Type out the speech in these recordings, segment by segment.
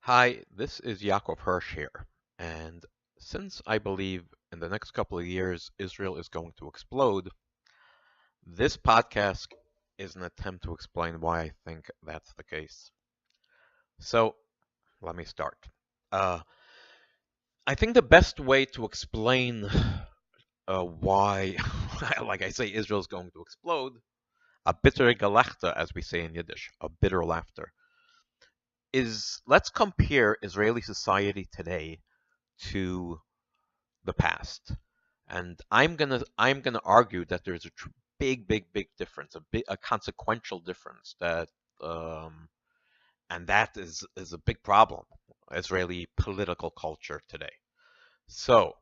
Hi, this is Yaakov Hirsch here, and since I believe in the next couple of years Israel is going to explode, this podcast is an attempt to explain why I think that's the case. So, let me start. Uh, I think the best way to explain why, like I say, Israel is going to explode, a bitter Gelachter, as we say in Yiddish, a bitter laughter, is let's compare Israeli society today to the past. And I'm gonna argue that there's a big difference, a consequential difference um, and that is a big problem. Israeli political culture today. So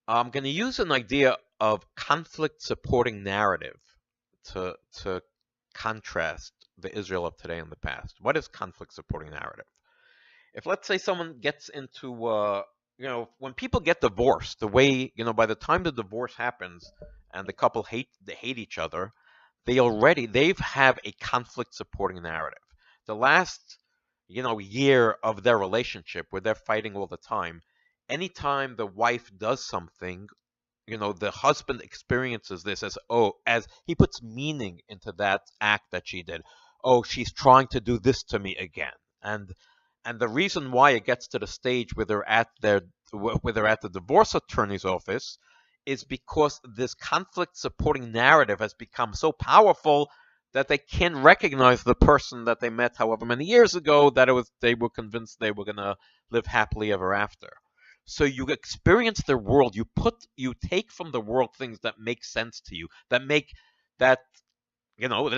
I'm gonna use an idea of conflict supporting narrative to contrast the Israel of today and the past. What is conflict supporting narrative? If let's say someone gets into when people get divorced, the way, by the time the divorce happens and the couple hate each other, they've have a conflict supporting narrative. The last year of their relationship where they're fighting all the time, anytime the wife does something, the husband experiences this as, oh, as he puts meaning into that act that she did. Oh, she's trying to do this to me again. And the reason why it gets to the stage where they're at the divorce attorney's office is because this conflict supporting narrative has become so powerful that they can't recognize the person that they met however many years ago, that they were convinced they were going to live happily ever after. So you experience their world. You take from the world things that make sense to you, that that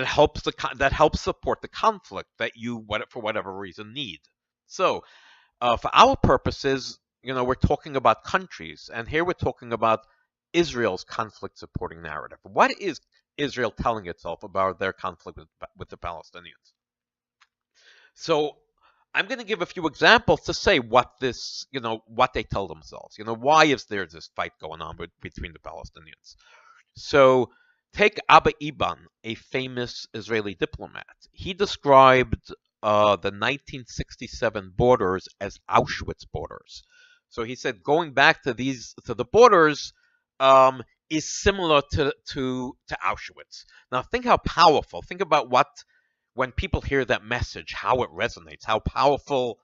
helps support the conflict that you, for whatever reason, need. So for our purposes, we're talking about countries, and here we're talking about Israel's conflict supporting narrative. What is Israel telling itself about their conflict with the Palestinians? So I'm going to give a few examples to say what they tell themselves. Why is there this fight going on between the Palestinians? So take Abba Eban, a famous Israeli diplomat. He described the 1967 borders as Auschwitz borders. So he said going back to the borders is similar to Auschwitz. Now think how powerful. Think about when people hear that message, how it resonates, how powerful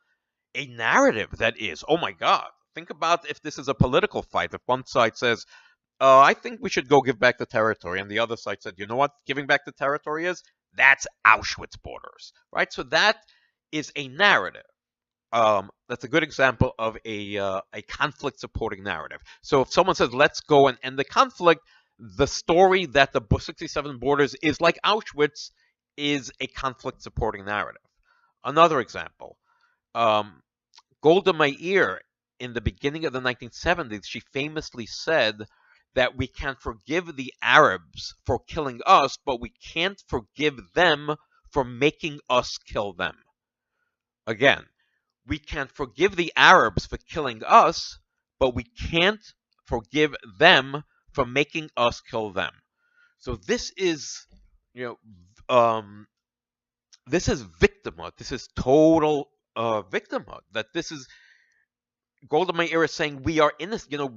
a narrative that is. Oh my God. Think about if this is a political fight. If one side says, I think we should go give back the territory, and the other side said, you know what giving back the territory is? That's Auschwitz borders, right? So that is a narrative. That's a good example of a conflict supporting narrative. So if someone says, let's go and end the conflict, the story that the 67 borders is like Auschwitz is a conflict supporting narrative. Another example, um, Golda Meir, in the beginning of the 1970s, she famously said that we can forgive the Arabs for killing us, but we can't forgive them for making us kill them. Again, we can forgive the Arabs for killing us, but we can't forgive them for making us kill them. So you this is victimhood. This is total victimhood. That this is Golda Meir is saying we are innocent.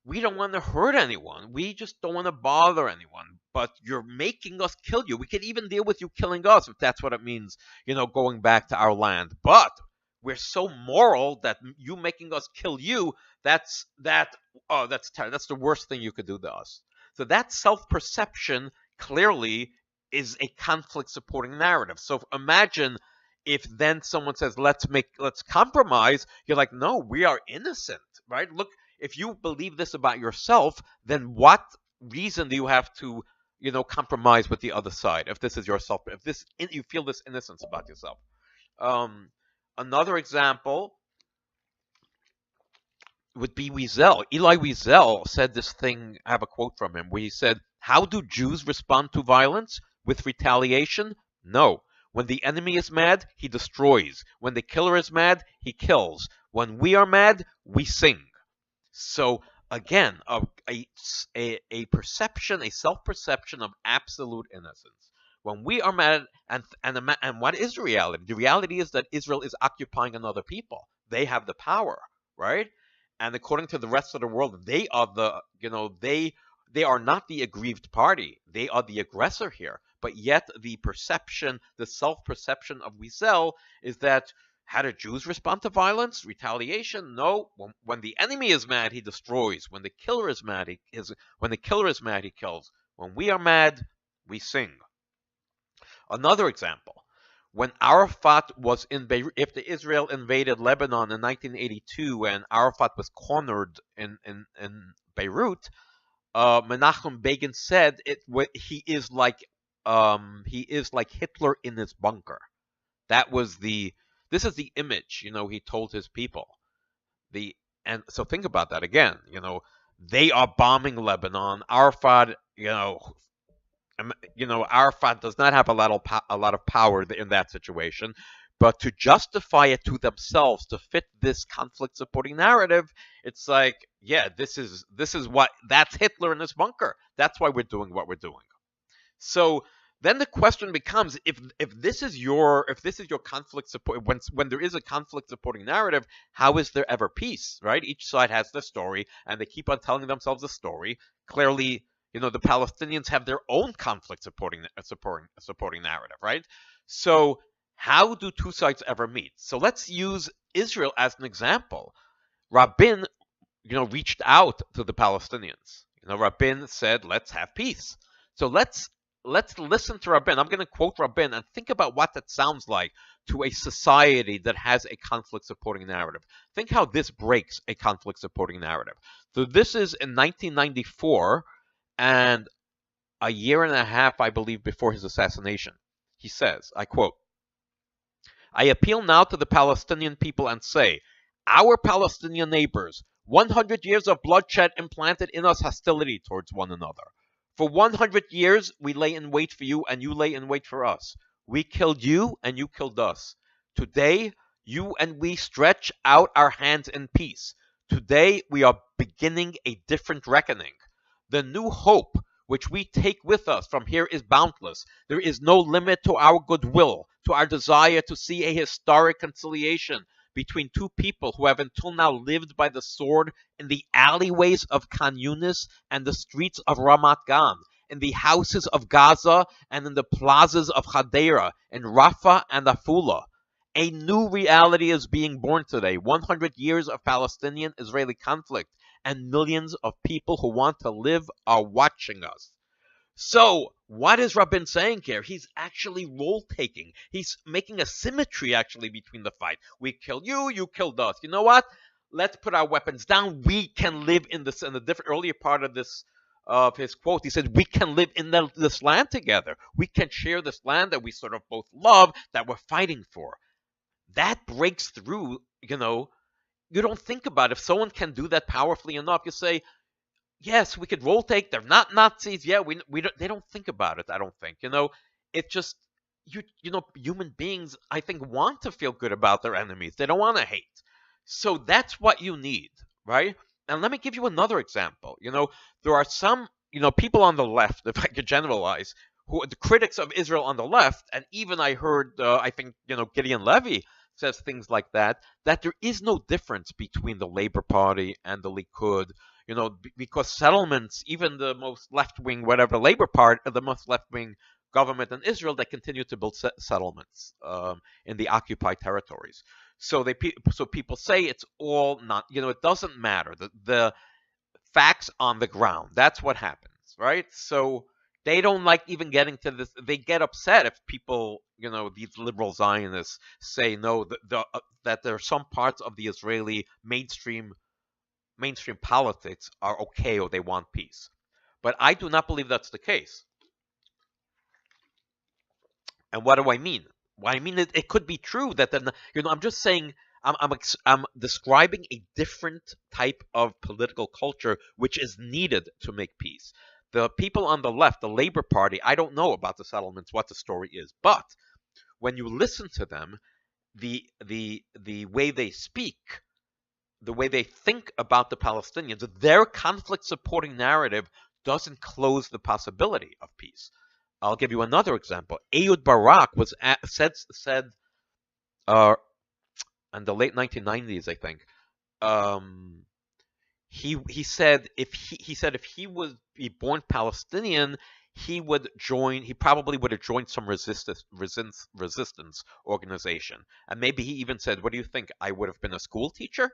We don't want to hurt anyone. We just don't want to bother anyone. But you're making us kill you. We could even deal with you killing us if that's what it means. Going back to our land. But we're so moral that you making us kill you. That's that. Oh, that's terrible. That's the worst thing you could do to us. So that self-perception clearly is a conflict supporting narrative. So imagine if then someone says let's compromise, you're like, no, we are innocent, right? Look, if you believe this about yourself, then what reason do you have to compromise with the other side if this is yourself, if you feel this innocence about yourself? um Another example would be Wiesel. Elie Wiesel said this thing. I have a quote from him where he said, how do Jews respond to violence? With retaliation? No. When the enemy is mad, he destroys. When the killer is mad, he kills. When we are mad, we sing. So again, a perception, a self-perception of absolute innocence. When we are mad, and what is the reality? The reality is that Israel is occupying another people. They have the power, right? And according to the rest of the world, they are the, they are not the aggrieved party. They are the aggressor here. But yet the perception, the self-perception of Wiesel is that, how do Jews respond to violence? Retaliation? No. When the enemy is mad, he destroys. When the killer is mad, he kills. When we are mad, we sing. Another example. When Arafat was in Beirut, if the Israel invaded Lebanon in 1982 and Arafat was cornered in Beirut, Menachem Begin said he is like Hitler in his bunker. This is the image, he told his people. And so think about that again. They are bombing Lebanon. Arafat, Arafat does not have a lot of power in that situation, but to justify it to themselves, to fit this conflict supporting narrative, it's like, yeah, that's Hitler in this bunker. That's why we're doing what we're doing. So then the question becomes, if this is your conflict support, when there is a conflict supporting narrative, how is there ever peace, right? Each side has their story, and they keep on telling themselves a story. Clearly, the Palestinians have their own conflict supporting narrative, right? So how do two sides ever meet? So let's use Israel as an example. Rabin, reached out to the Palestinians. Rabin said, let's have peace. So let's listen to Rabin. I'm going to quote Rabin and think about what that sounds like to a society that has a conflict supporting narrative. Think how this breaks a conflict supporting narrative. So this is in 1994, and a year and a half, I believe, before his assassination. He says, I quote, "I appeal now to the Palestinian people and say, our Palestinian neighbors, 100 years of bloodshed implanted in us hostility towards one another. For 100 years, we lay in wait for you and you lay in wait for us. We killed you and you killed us. Today, you and we stretch out our hands in peace. Today, we are beginning a different reckoning. The new hope which we take with us from here is boundless. There is no limit to our goodwill, to our desire to see a historic conciliation between two people who have until now lived by the sword in the alleyways of Khan Yunis and the streets of Ramat Gan, in the houses of Gaza and in the plazas of Hadera, in Rafah and Afula. A new reality is being born today. 100 years of Palestinian-Israeli conflict, and millions of people who want to live are watching us." So, what is Rabin saying here? He's actually role-taking. He's making a symmetry, actually, between the fight. We killed you, you killed us. You know what? Let's put our weapons down. We can live in this. In the different earlier part of his quote, he said, we can live in this land together. We can share this land that we sort of both love, that we're fighting for. That breaks through, you don't think about it. If someone can do that powerfully enough, you say, yes, we could roll take. They're not Nazis. Yeah, they don't think about it. I don't think. It just human beings, I think, want to feel good about their enemies. They don't want to hate. So that's what you need, right? And let me give you another example. There are some people on the left, if I could generalize, who are the critics of Israel on the left, and even I heard, I think Gideon Levy says things like that there is no difference between the Labor Party and the Likud, because settlements, even the most left-wing, whatever, Labor Party, the most left-wing government in Israel, that continue to build settlements in the occupied territories. So people say it's all not, it doesn't matter. The facts on the ground, that's what happens, right? So they don't like even getting to this. They get upset if people, these liberal Zionists say no, that there are some parts of the Israeli mainstream politics are okay or they want peace. But I do not believe that's the case. And what do I mean? Well, I mean it could be true that I'm just saying I'm describing a different type of political culture which is needed to make peace. The people on the left, the Labor Party, I don't know about the settlements, what the story is, but when you listen to them, the way they speak, the way they think about the Palestinians, their conflict supporting narrative doesn't close the possibility of peace. I'll give you another example. Ehud Barak said uh, in the late 1990s, I think. Um, he said if he would be born Palestinian, he probably would have joined some resistance organization. And maybe he even said, what do you think, I would have been a school teacher?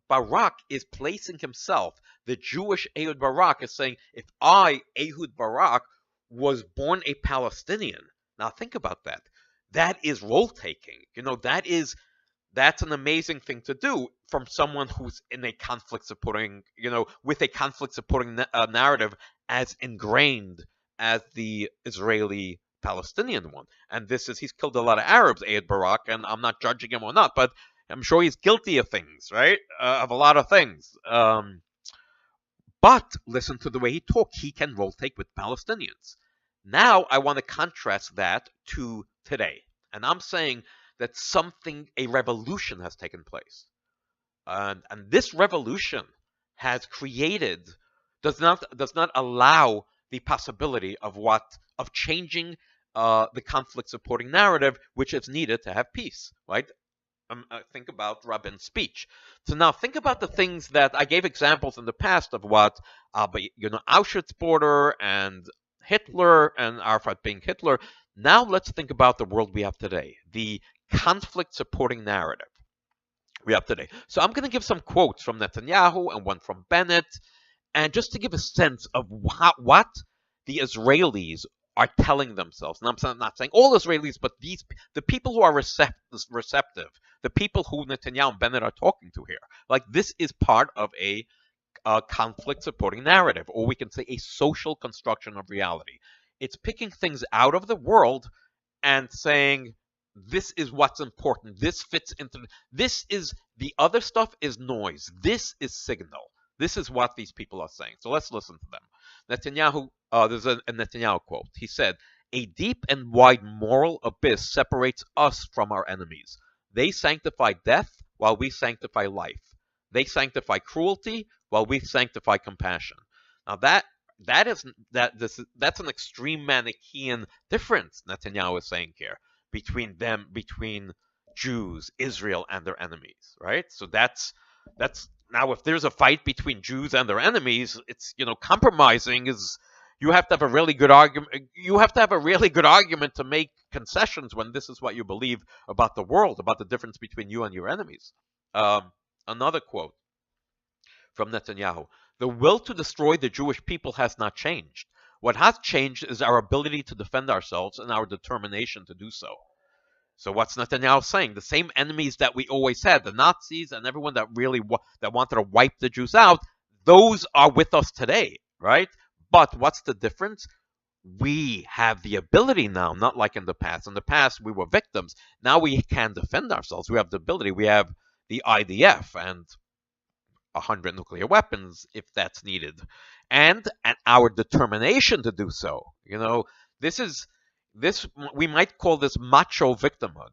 Barak is placing himself, the Jewish Ehud Barak is saying, if I, Ehud Barak, was born a Palestinian. Now think about that. That is role taking. That's an amazing thing to do from someone who's in a conflict supporting, with a conflict supporting narrative as ingrained as the Israeli Palestinian one. And he's killed a lot of Arabs, Ehud Barak, and I'm not judging him or not, but I'm sure he's guilty of things, right? Of a lot of things. But listen to the way he talks. He can rotate with Palestinians. Now I want to contrast that to today. And I'm saying that a revolution has taken place. And this revolution does not allow the possibility of changing the conflict supporting narrative, which is needed to have peace, right? Think about Rabin's speech. So now think about the things that I gave examples in the past of what, Auschwitz border and Hitler and Arafat being Hitler. Now let's think about the world we have today, the conflict supporting narrative we have today. So I'm going to give some quotes from Netanyahu and one from Bennett, and just to give a sense of what the Israelis are telling themselves. And I'm not saying all Israelis, but the people who are receptive, the people who Netanyahu and Bennett are talking to here. Like, this is part of a conflict supporting narrative, or we can say a social construction of reality. It's picking things out of the world and saying, this is what's important. This fits into the other stuff is noise. This is signal. This is what these people are saying. So let's listen to them. Netanyahu, there's a Netanyahu quote. He said, "A deep and wide moral abyss separates us from our enemies. They sanctify death while we sanctify life. They sanctify cruelty while we sanctify compassion." Now that's an extreme Manichaean difference Netanyahu is saying here between Jews, Israel, and their enemies, right? So that's now, if there's a fight between Jews and their enemies, it's, compromising is, you have to have a really good argument. You have to have a really good argument to make concessions when this is what you believe about the world, about the difference between you and your enemies. Another quote from Netanyahu: "The will to destroy the Jewish people has not changed. What has changed is our ability to defend ourselves and our determination to do so." So what's Netanyahu saying? The same enemies that we always had, the Nazis and everyone that really that wanted to wipe the Jews out, those are with us today, right? But what's the difference? We have the ability now, not like in the past. In the past, we were victims. Now we can defend ourselves. We have the ability. We have the IDF and 100 nuclear weapons if that's needed, and our determination to do so. We might call this macho victimhood.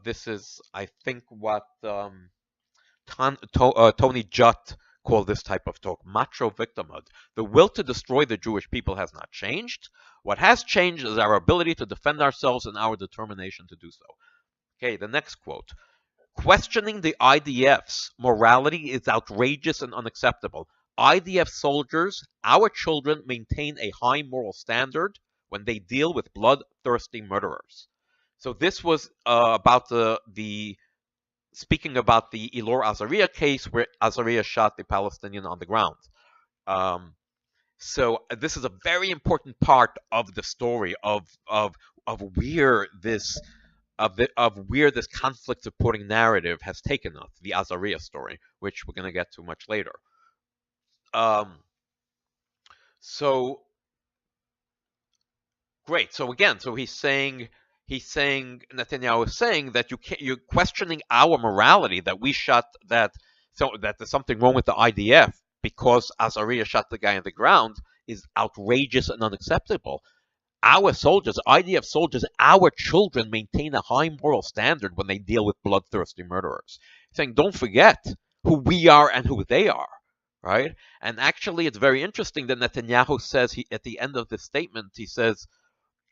This is, I think, what Tony Judt called this type of talk, macho victimhood. The will to destroy the Jewish people has not changed. What has changed is our ability to defend ourselves and our determination to do so. Okay, the next quote. "Questioning the IDF's morality is outrageous and unacceptable. IDF soldiers, our children, maintain a high moral standard when they deal with bloodthirsty murderers." So this was about speaking about the Elor Azariah case, where Azariah shot the Palestinian on the ground. So this is a very important part of the story of where this conflict supporting narrative has taken us, the Azariah story, which we're going to get to much later. So great. So again, Netanyahu is saying that you're questioning our morality, that we shot that there's something wrong with the IDF because Azariah shot the guy on the ground is outrageous and unacceptable. Our soldiers, IDF soldiers, our children maintain a high moral standard when they deal with bloodthirsty murderers. Saying, don't forget who we are and who they are, right? And actually, it's very interesting that Netanyahu says at the end of this statement, he says,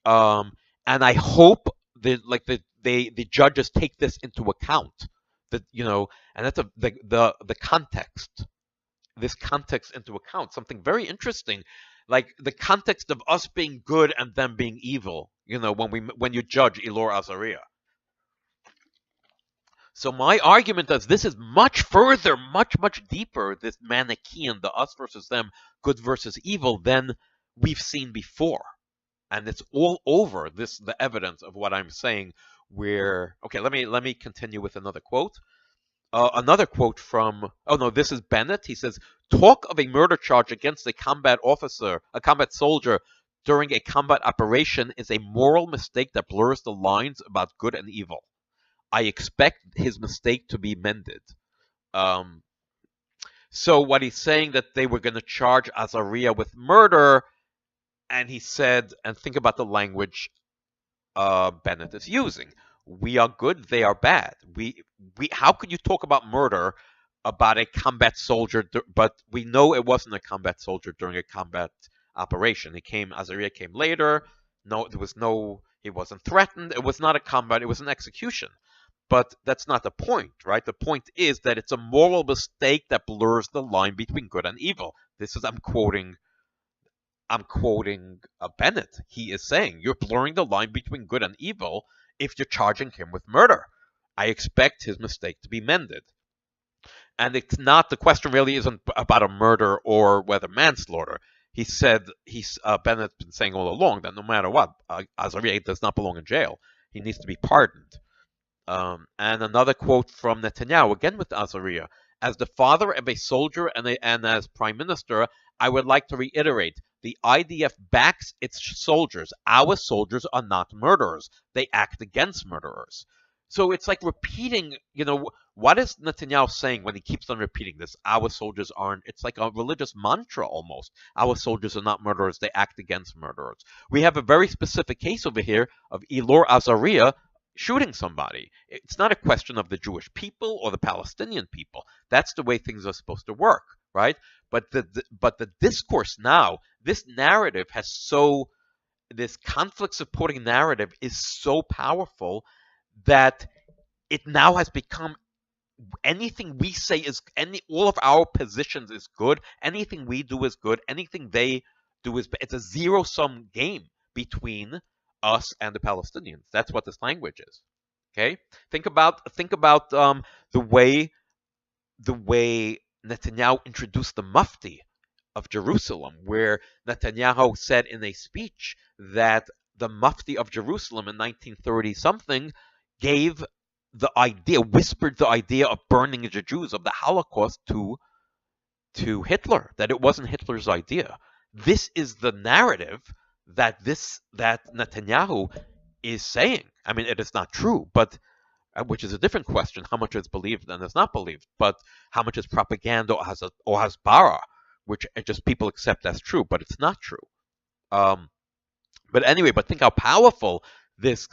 um, and I hope the judges take this into account. That and that's the context. This context into account. Something very interesting, like the context of us being good and them being evil. When you judge Elor Azariah. So my argument is this is much further, much deeper, this Manichaean, the us versus them, good versus evil, than we've seen before. And it's all over the evidence of what I'm saying. Okay, let me continue with another quote. Another quote from, oh no, this is Bennett. He says, talk of a murder charge against a combat soldier during a combat operation is a moral mistake that blurs the lines about good and evil. I expect his mistake to be mended. So what he's saying, that they were going to charge Azariah with murder, and he said, and think about the language Bennett is using. We are good, they are bad. How could you talk about murder about a combat soldier, but we know it wasn't a combat soldier during a combat operation. Azariah came later. No, he wasn't threatened. It was not a combat, it was an execution. But that's not the point, right? The point is that it's a moral mistake that blurs the line between good and evil. I'm quoting Bennett. He is saying you're blurring the line between good and evil if you're charging him with murder. I expect his mistake to be mended. And it's not, the question really isn't about a murder or whether manslaughter. Bennett's been saying all along that no matter what, Azariah does not belong in jail. He needs to be pardoned. And another quote from Netanyahu, again with Azariah. As the father of a soldier and as prime minister, I would like to reiterate, the IDF backs its soldiers. Our soldiers are not murderers. They act against murderers. So it's like repeating, what is Netanyahu saying when he keeps on repeating this? Our soldiers aren't, it's like a religious mantra almost. Our soldiers are not murderers. They act against murderers. We have a very specific case over here of Elor Azariah shooting somebody. It's not a question of the Jewish people or the Palestinian people. That's the way things are supposed to work, right? But the discourse now, this narrative this conflict supporting narrative is so powerful that it now has become, anything we say all of our positions is good, anything we do is good, anything they do is bad. It's a zero-sum game between us and the Palestinians. That's what this language is. Okay, think about the way Netanyahu introduced the Mufti of Jerusalem, where Netanyahu said in a speech that the Mufti of Jerusalem in 1930 something whispered the idea of burning the Jews, of the Holocaust, to Hitler, that it wasn't Hitler's idea. This is the narrative that Netanyahu is saying. I mean, it is not true, but which is a different question, how much is believed and is not believed, but how much is propaganda or hasbara, which just people accept as true, but it's not true. But anyway, think how powerful this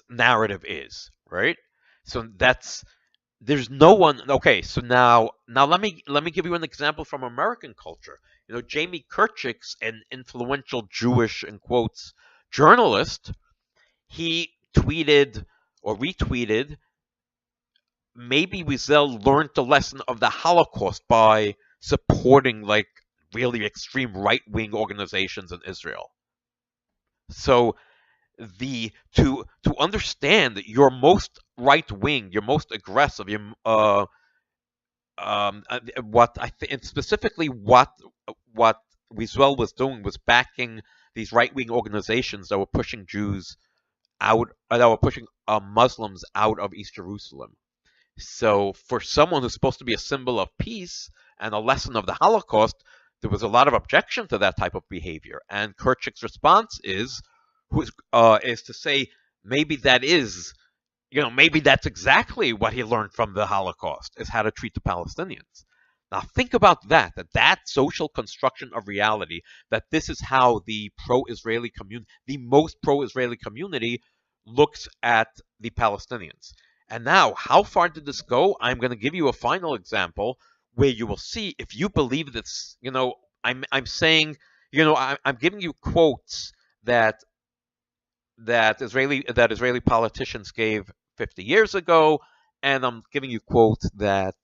narrative is, right? So there's no one. Okay, so now let me give you an example from American culture. Jamie Kirchhoff's an influential Jewish, in quotes, journalist. He tweeted or retweeted, maybe Wiesel learned the lesson of the Holocaust by supporting like really extreme right-wing organizations in Israel. So to understand that your most right-wing, your most aggressive, what I think specifically what Wiesel was doing was backing these right-wing organizations that were pushing Jews out, that were pushing Muslims out of East Jerusalem. So for someone who's supposed to be a symbol of peace and a lesson of the Holocaust, there was a lot of objection to that type of behavior. And Kirchhoff's response is to say maybe maybe that's exactly what he learned from the Holocaust, is how to treat the Palestinians. Now think about that social construction of reality, that this is how the pro-Israeli community, the most pro-Israeli community, looks at the Palestinians. And now, how far did this go? I'm going to give you a final example where you will see if you believe this. I'm saying, I'm giving you quotes that Israeli politicians gave 50 years ago, and I'm giving you quotes that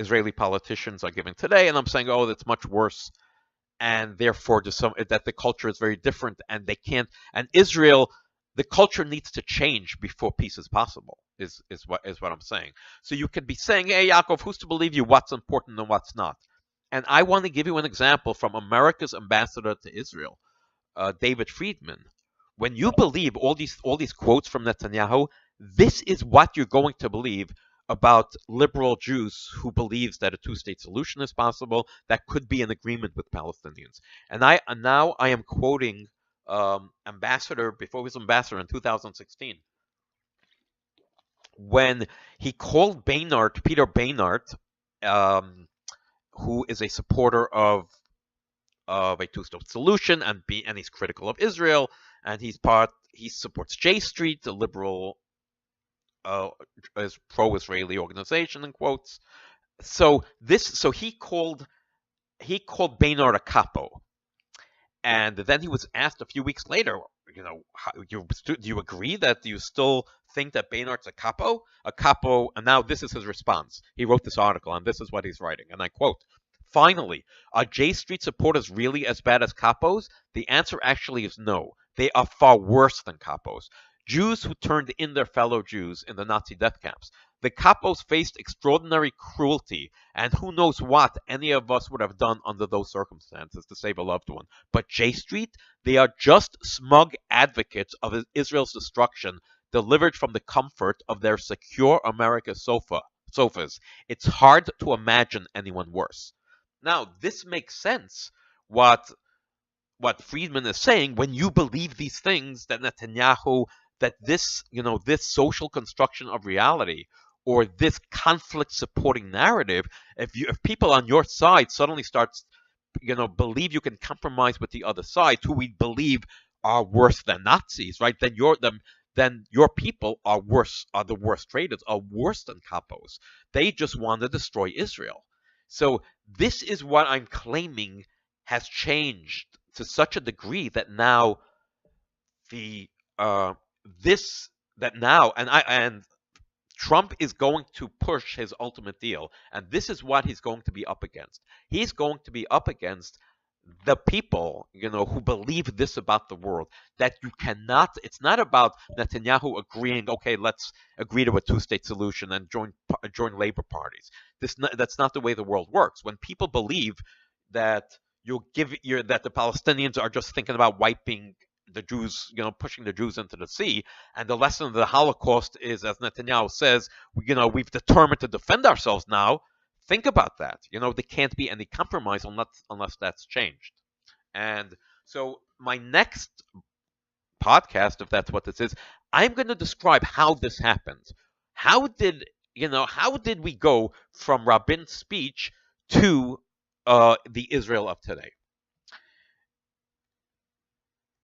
Israeli politicians are giving today, and I'm saying, oh, that's much worse, and therefore that the culture is very different, and they can't. And Israel, the culture needs to change before peace is possible. Is what I'm saying. So you could be saying, hey, Yaakov, who's to believe you? What's important and what's not? And I want to give you an example from America's ambassador to Israel, David Friedman. When you believe all these quotes from Netanyahu, this is what you're going to believe about liberal Jews who believes that a two-state solution is possible, that could be an agreement with Palestinians. And now I am quoting ambassador before he was ambassador in 2016, when he called Peter Beinart, um, who is a supporter of a two-state solution, and he's critical of Israel, and he supports J Street, the liberal pro-Israeli organization in quotes. So he called Beinart a capo, and then he was asked a few weeks later, do you agree that you still think that Beinart's a capo? A capo, and now this is his response. He wrote this article, and this is what he's writing, and I quote, "Finally, are J Street supporters really as bad as capos? The answer actually is no. They are far worse than capos. Jews who turned in their fellow Jews in the Nazi death camps. The capos faced extraordinary cruelty, and who knows what any of us would have done under those circumstances to save a loved one. But J Street, they are just smug advocates of Israel's destruction, delivered from the comfort of their secure America sofas. It's hard to imagine anyone worse." Now, this makes sense, what Friedman is saying. When you believe these things, that Netanyahu, that this social construction of reality, or this conflict supporting narrative, if people on your side suddenly starts, believe you can compromise with the other side, who we believe are worse than Nazis, right? Then your people are the worst traitors, are worse than capos. They just want to destroy Israel. So this is what I'm claiming has changed to such a degree that now the this that now and Trump is going to push his ultimate deal, and this is what he's going to be up against. He's going to be up against the people, who believe this about the world, that you cannot. It's not about Netanyahu agreeing, okay, let's agree to a two-state solution and join labor parties. That's not the way the world works. When people believe that that the Palestinians are just thinking about wiping the Jews, pushing the Jews into the sea, and the lesson of the Holocaust is, as Netanyahu says, we've determined to defend ourselves now. Think about that. There can't be any compromise unless that's changed. And so my next podcast, if that's what this is, I'm going to describe how this happened. How did we go from Rabin's speech to the Israel of today?